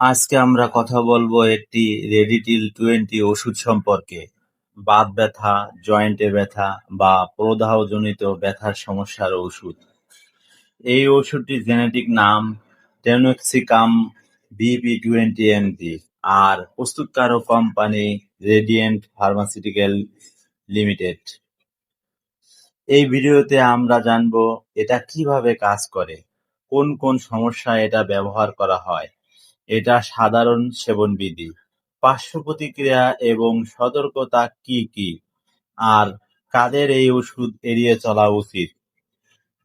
আজকে আমরা কথা বলবো একটি রেডিটিল-20 ওষুধ সম্পর্কে। বাত ব্যথা, জয়েন্টে ব্যথা বা প্রদাহজনিত ব্যথার সমস্যার ওষুধ। এই ওষুধটির জেনেটিক নাম টেনোক্সিকাম বিপি-20 আর প্রস্তুতকারক কোম্পানি রেডিয়েন্ট ফার্মাসিউটিক্যাল লিমিটেড। এই ভিডিওতে আমরা জানবো এটা কিভাবে কাজ করে, কোন কোন সমস্যায় এটা ব্যবহার করা হয়, এটা সাধারণ সেবনবিধি, পার্শ্ব প্রতিক্রিয়া এবং সতর্কতা কি কি, আর কাদের এই ওষুধ এড়িয়ে চলা উচিত।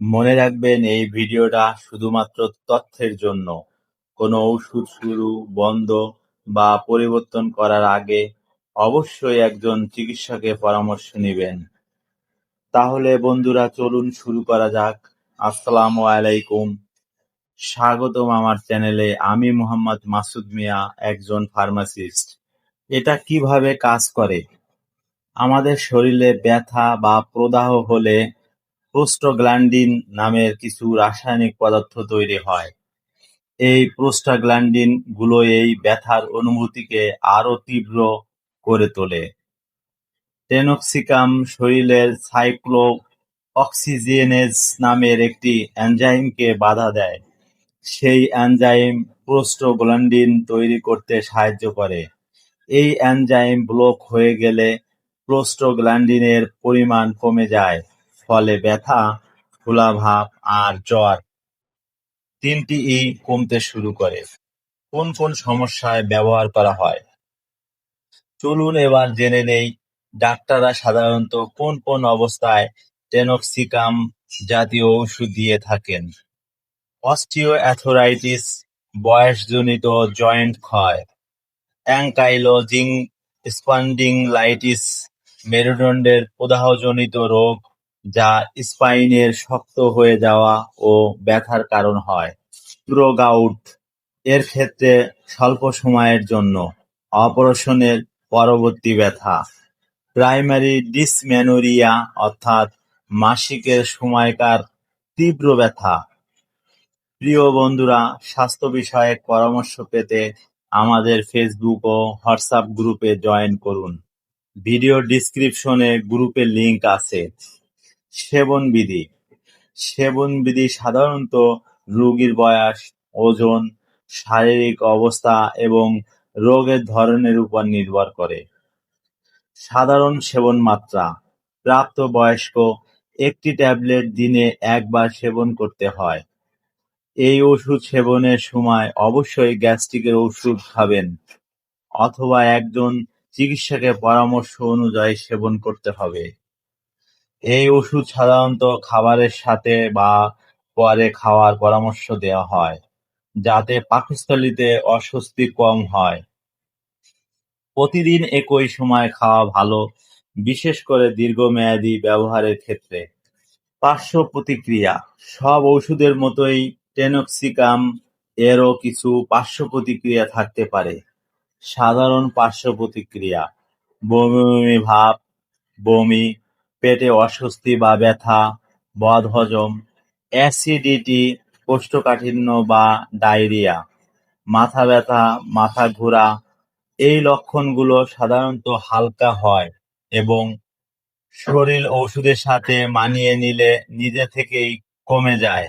মনে রাখবেন, এই ভিডিওটা শুধুমাত্র তথ্যের জন্য। কোনো ওষুধ শুরু, বন্ধ বা পরিবর্তন করার আগে অবশ্যই একজন চিকিৎসকের পরামর্শ নেবেন। তাহলে বন্ধুরা, চলুন শুরু করা যাক। আসসালামু আলাইকুম, স্বাগতম আমার চ্যানেলে। আমি মোহাম্মদ মাসুদ মিয়া, একজন ফার্মাসিস্ট। এটা কিভাবে কাজ করে? আমাদের শরীরে ব্যথা বা প্রদাহ হলে প্রোস্টাগ্ল্যান্ডিন নামের কিছু রাসায়নিক পদার্থ তৈরি হয়। এই প্রোস্টাগ্ল্যান্ডিন গুলো এই ব্যথার অনুভূতিকে আরো তীব্র করে তোলে। টেনোক্সিকাম শরীরের সাইক্লোঅক্সিজেনেজ নামের একটি এনজাইমকে বাধা দেয়। সেই এনজাইম প্রোস্টাগ্ল্যান্ডিন তৈরি করতে সাহায্য করে। এই এনজাইম ব্লক হয়ে গেলে প্রোস্টাগ্ল্যান্ডিনের পরিমাণ কমে যায়, ফলে ব্যথা, ফোলাভাব আর জ্বর তিনটিই কমতে শুরু করে। কোন কোন সমস্যায় ব্যবহার করা হয়? চলুন এবার জেনে নেই ডাক্তাররা সাধারণত কোন কোন অবস্থায় টেনোক্সিকাম জাতীয় ওষুধ দিয়ে থাকেন। অস্টিওআর্থ্রাইটিস, বয়সজনিত জয়েন্ট ক্ষয়; অ্যাঙ্কাইলোজিং স্পন্ডিলাইটিস, মেরুদণ্ডের প্রদাহজনিত রোগ যা স্পাইনের শক্ত হয়ে যাওয়া ও ব্যথার কারণ হয়; থ্রোগাউট, এর ক্ষেত্রে স্বল্প সময়ের জন্য, অপারেশনের পরবর্তী ব্যথা; প্রাইমারি ডিসমেনোরিয়া অর্থাৎ মাসিকের সময়কার তীব্র ব্যথা। প্রিয় বন্ধুরা, স্বাস্থ্য বিষয়ক পরামর্শ পেতে আমাদের ফেসবুক ও হোয়াটসঅ্যাপ গ্রুপে জয়েন করুন। ভিডিও ডিসক্রিপশনে গ্রুপের লিংক আছে। সেবনবিধি। সেবনবিধি সাধারণত রোগীর বয়স, ওজন, শারীরিক অবস্থা এবং রোগের ধরনের উপর নির্ভর করে। সাধারণ সেবন মাত্রা: প্রাপ্তবয়স্ক একটি ট্যাবলেট দিনে একবার সেবন করতে হয়। এই ওষুধ সেবনের সময় অবশ্যই গ্যাস্ট্রিকের ওষুধ খাবেন অথবা একজন চিকিৎসকের পরামর্শ অনুযায়ী সেবন করতে হবে। এই ওষুধ সাধারণত খাবারের সাথে বা পরে খাওয়ার পরামর্শ দেওয়া হয়, যাতে পাকস্থলীতে অস্বস্তি কম হয়। প্রতিদিন একই সময়ে খাওয়া ভালো, বিশেষ করে দীর্ঘমেয়াদী ব্যবহারের ক্ষেত্রে। পার্শ্ব প্রতিক্রিয়া: সব ওষুধের মতোই টেনোক্সিকাম এরও কিছু পার্শ্ব প্রতিক্রিয়া থাকতে পারে। সাধারণ পার্শ্ব প্রতিক্রিয়া: বমি বমি ভাব, বমি, পেটে অস্বস্তি বা ব্যথা, বদহজম, অ্যাসিডিটি, কোষ্ঠকাঠিন্য বা ডায়রিয়া, মাথা ব্যথা, মাথা ঘোরা। এই লক্ষণগুলো সাধারণত হালকা হয় এবং শরীর ওষুধের সাথে মানিয়ে নিলে নিজে থেকেই কমে যায়,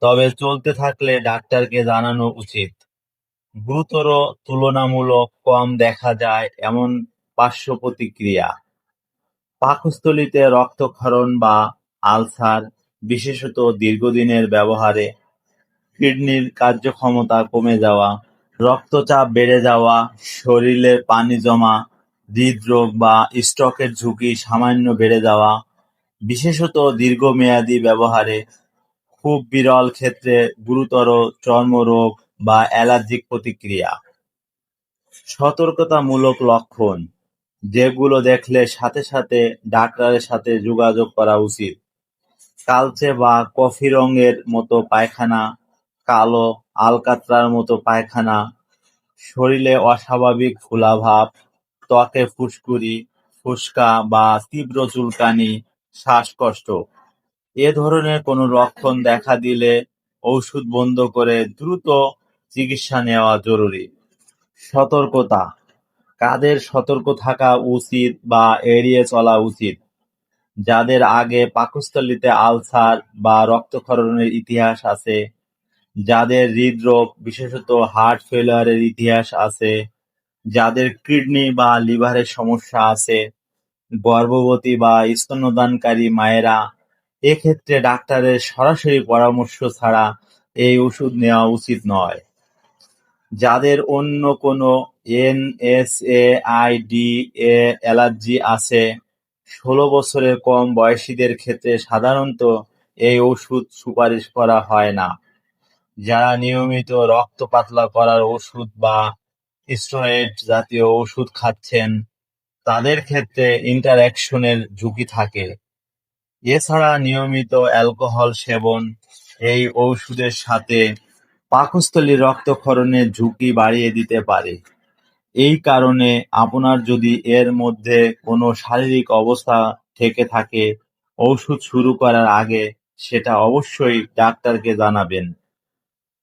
তবে চলতে থাকলে ডাক্তারকে জানানো উচিত। গুরুতর, তুলনামূলক কম দেখা যায় এমন পার্শ্ব প্রতিক্রিয়া: পাকস্থলীতে রক্তক্ষরণ বা আলসার, বিশেষত দীর্ঘদিনের ব্যবহারে; কিডনির কার্যক্ষমতা কমে যাওয়া; রক্তচাপ বেড়ে যাওয়া; শরীরে পানি জমা; হৃদরোগ বা স্ট্রোকের ঝুঁকি সামান্য বেড়ে যাওয়া, বিশেষত দীর্ঘমেয়াদী ব্যবহারে; খুব বিরল ক্ষেত্রে গুরুতর চর্মরোগ বা অ্যালার্জিক প্রতিক্রিয়া। সতর্কতামূলক লক্ষণ, যেগুলো দেখলে সাথে সাথে ডাক্তারের সাথে যোগাযোগ করা উচিত: কালচে বা কফি রঙের মতো পায়খানা; কালো, আলকাতরার মতো পায়খানা; শরীরে অস্বাভাবিক ফোলাভাব; ত্বকে ফুসকুড়ি, ফোস্কা বা তীব্র চুলকানি; শ্বাসকষ্ট। এ ধরনের কোনো লক্ষণ দেখা দিলে ওষুধ বন্ধ করে দ্রুত চিকিৎসা নেওয়া জরুরি। সতর্কতা: কাদের সতর্ক থাকা উচিত বা এড়িয়ে চলা উচিত? যাদের আগে পাকস্থলীতে আলসার বা রক্তক্ষরণের ইতিহাস আছে, যাদের হৃদরোগ বিশেষত হার্ট ফেলিউরের ইতিহাস আছে, যাদের কিডনি বা লিভারের সমস্যা আছে, গর্ভবতী বা স্তন্যদানকারী মায়েরা। এক্ষেত্রে ডাক্তারের সরাসরি পরামর্শ ছাড়া এই ওষুধ নেওয়া উচিত নয়। যাদের অন্য কোনো এনএসএআইডি এ অ্যালার্জি আছে, ১৬ বছরের কম বয়সীদের ক্ষেত্রে সাধারণত এই ওষুধ সুপারিশ করা হয় না। যারা নিয়মিত রক্ত পাতলা করার ওষুধ বা স্টেরয়েড জাতীয় ওষুধ খাচ্ছেন, তাদের ক্ষেত্রে ইন্টারঅ্যাকশনের ঝুঁকি থাকে। এছাড়া নিয়মিত অ্যালকোহল সেবন এই ওষুধের সাথে পাকস্থলীর রক্তক্ষরণের ঝুঁকি বাড়িয়ে দিতে পারে। এই কারণে আপনার যদি এর মধ্যে কোনো শারীরিক অবস্থা থেকে থাকে, ওষুধ শুরু করার আগে সেটা অবশ্যই ডাক্তারকে জানাবেন।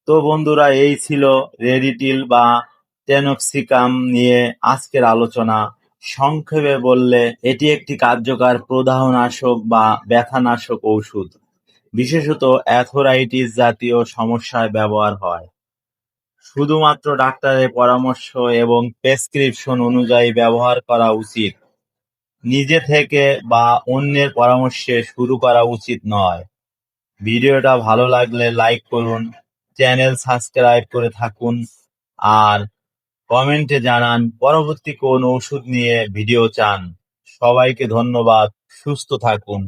তো বন্ধুরা, এই ছিল রেডিটিল বা টেনক্সিকাম নিয়ে আজকের আলোচনা। সংক্ষেপে বললে এটি একটি কার্যকর প্রদাহনাশক বা ব্যথানাশক ঔষধ, বিশেষত অ্যাথরাইটিস জাতীয় সমস্যায় ব্যবহার হয়। শুধুমাত্র ডাক্তারের পরামর্শ এবং প্রেসক্রিপশন অনুযায়ী ব্যবহার করা উচিত। নিজে থেকে বা অন্যের পরামর্শে শুরু করা উচিত নয়। ভিডিওটা ভালো লাগলে লাইক করুন, চ্যানেল সাবস্ক্রাইব করে থাকুন, আর কমেন্টে জানান পরবর্তী কোন ওষুধ নিয়ে ভিডিও চান। সবাইকে ধন্যবাদ। সুস্থ থাকুন।